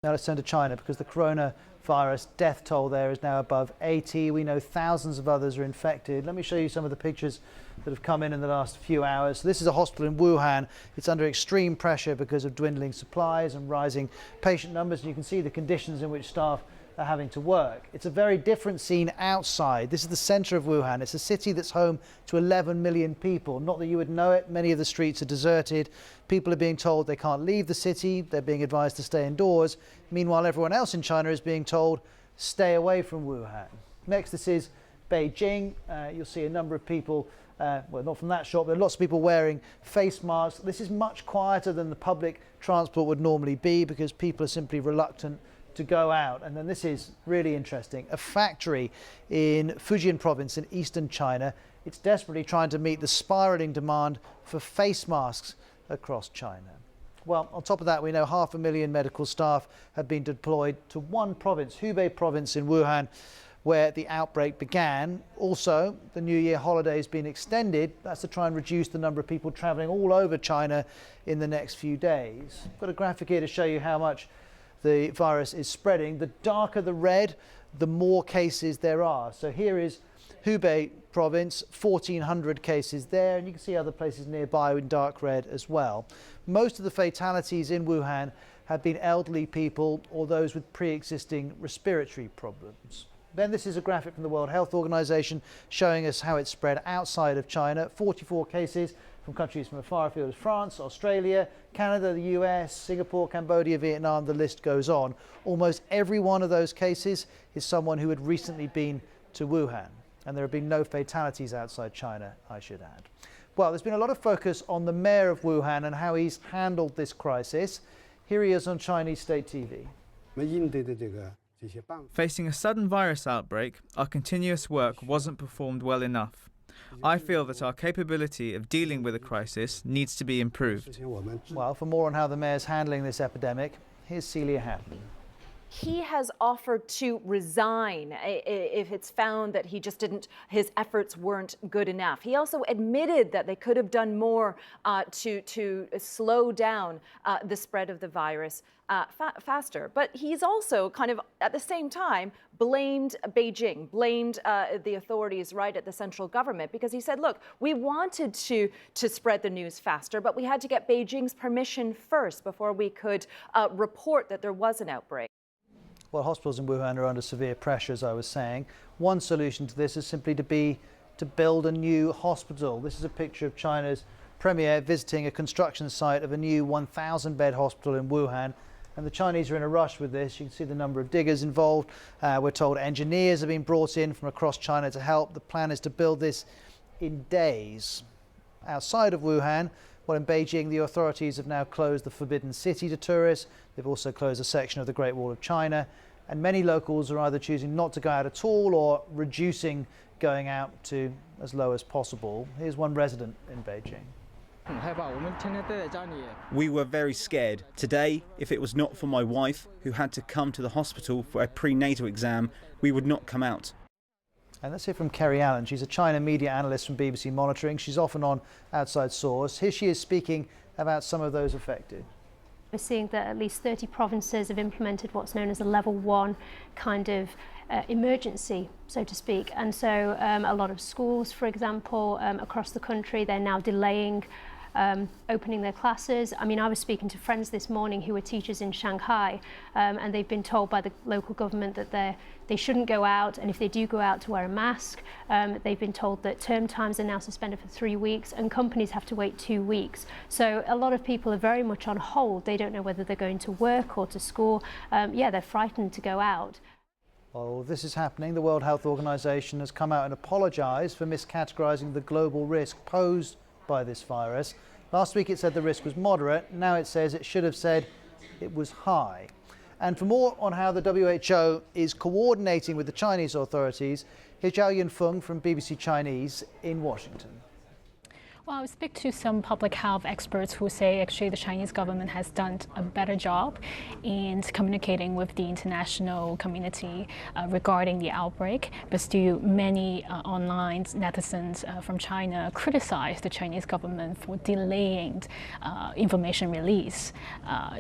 Now let's turn to China, because the coronavirus death toll there is now above 80. We know thousands of others are infected. Let me show you some of the pictures that have come in the last few hours. So this is a hospital in Wuhan. It's under extreme pressure because of dwindling supplies and rising patient numbers. And you can see the conditions in which staff are having to work. It's a very different scene outside. This is the center of Wuhan. It's a city that's home to 11 million people. Not that you would know it, many of the streets are deserted. People are being told they can't leave the city. They're being advised to stay indoors. Meanwhile, everyone else in China is being told, stay away from Wuhan. Next, this is Beijing. You'll see a number of people, well, not from that shot, but lots of people wearing face masks. This is much quieter than the public transport would normally be because people are simply reluctant to go out. And then this is really interesting. A factory in Fujian province in eastern China. It's desperately trying to meet the spiraling demand for face masks across China. Well, on top of that, we know 500,000 medical staff have been deployed to one province, Hubei province in Wuhan, where the outbreak began. Also, the New Year holiday has been extended. That's to try and reduce the number of people traveling all over China in the next few days. I've got a graphic here to show you how much the virus is spreading. The darker the red, the more cases there are. So here is Hubei province, 1,400 cases there, and you can see other places nearby in dark red as well. Most of the fatalities in Wuhan have been elderly people or those with pre-existing respiratory problems. Then this is a graphic from the World Health Organization showing us how it's spread outside of China. 44 cases from countries from as far afield as France, Australia, Canada, the US, Singapore, Cambodia, Vietnam, the list goes on. Almost every one of those cases is someone who had recently been to Wuhan. And there have been no fatalities outside China, I should add. Well, there's been a lot of focus on the mayor of Wuhan and how he's handled this crisis. Here he is on Chinese state TV. Facing a sudden virus outbreak, our continuous work wasn't performed well enough. I feel that our capability of dealing with a crisis needs to be improved. Well, for more on how the mayor's handling this epidemic, here's Celia Hatton. He has offered to resign if it's found that his efforts weren't good enough. He also admitted that they could have done more to slow down the spread of the virus faster. But he's also kind of, at the same time, blamed Beijing, blamed the authorities right at the central government, because he said, look, we wanted to spread the news faster, but we had to get Beijing's permission first before we could report that there was an outbreak. Well, hospitals in Wuhan are under severe pressure, as I was saying. One solution to this is simply to build a new hospital. This is a picture of China's premier visiting a construction site of a new 1,000-bed hospital in Wuhan. And the Chinese are in a rush with this. You can see the number of diggers involved. We're told engineers have been brought in from across China to help. The plan is to build this in days. Outside of Wuhan, well, in Beijing, the authorities have now closed the Forbidden City to tourists. They've also closed a section of the Great Wall of China. And many locals are either choosing not to go out at all or reducing going out to as low as possible. Here's one resident in Beijing. We were very scared. Today, if it was not for my wife, who had to come to the hospital for a prenatal exam, we would not come out. And let's hear from Kerry Allen. She's a China media analyst from BBC Monitoring. She's often on Outside Source. Here she is speaking about some of those affected. We're seeing that at least 30 provinces have implemented what's known as a level 1 kind of emergency, so to speak. And so a lot of schools, for example, across the country, they're now delaying opening their classes. I mean, I was speaking to friends this morning who are teachers in Shanghai, and they've been told by the local government that they shouldn't go out, and if they do go out, to wear a mask. They've been told that term times are now suspended for 3 weeks, and companies have to wait 2 weeks. So a lot of people are very much on hold. They don't know whether they're going to work or to school. Yeah, they're frightened to go out. Well, this is happening. The World Health Organization has come out and apologized for miscategorizing the global risk posed by this virus. Last week it said the risk was moderate. Now it says it should have said it was high. And for more on how the WHO is coordinating with the Chinese authorities, here's Zhao Yunfeng from BBC Chinese in Washington. Well, I speak to some public health experts who say actually the Chinese government has done a better job in communicating with the international community regarding the outbreak, but still many online netizens from China criticize the Chinese government for delaying information release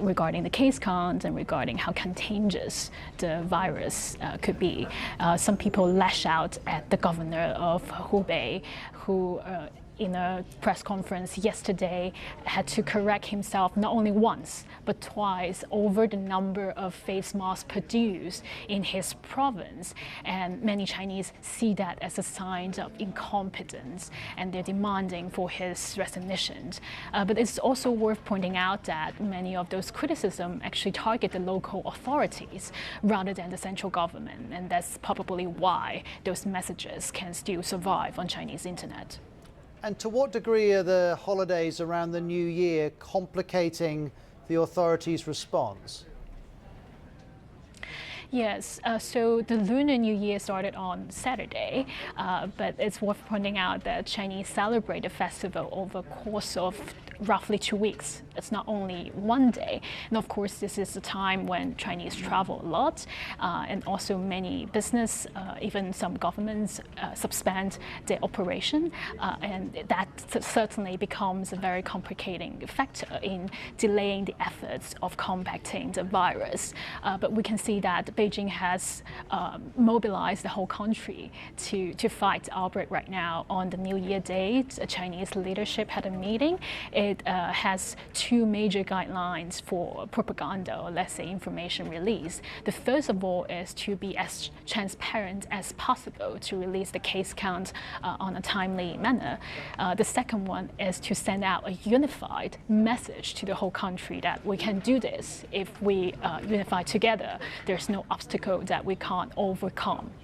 regarding the case count and regarding how contagious the virus could be. Some people lash out at the governor of Hubei, who in a press conference yesterday had to correct himself not only once but twice over the number of face masks produced in his province, and many Chinese see that as a sign of incompetence and they're demanding for his resignation. But it's also worth pointing out that many of those criticisms actually target the local authorities rather than the central government, and that's probably why those messages can still survive on Chinese internet. And to what degree are the holidays around the New Year complicating the authorities' response? Yes, so the Lunar New Year started on Saturday, but it's worth pointing out that Chinese celebrate the festival over the course of roughly 2 weeks. It's not only one day. And of course, this is a time when Chinese travel a lot, and also many business, even some governments suspend their operation, and that certainly becomes a very complicating factor in delaying the efforts of combating the virus. But we can see that Beijing has mobilized the whole country to fight the outbreak right now. On the New Year day, the Chinese leadership had a meeting. It has two major guidelines for propaganda, or let's say information release. The first of all is to be as transparent as possible to release the case count on a timely manner. The second one is to send out a unified message to the whole country that we can do this. If we unify together, there's no obstacle that we can't overcome.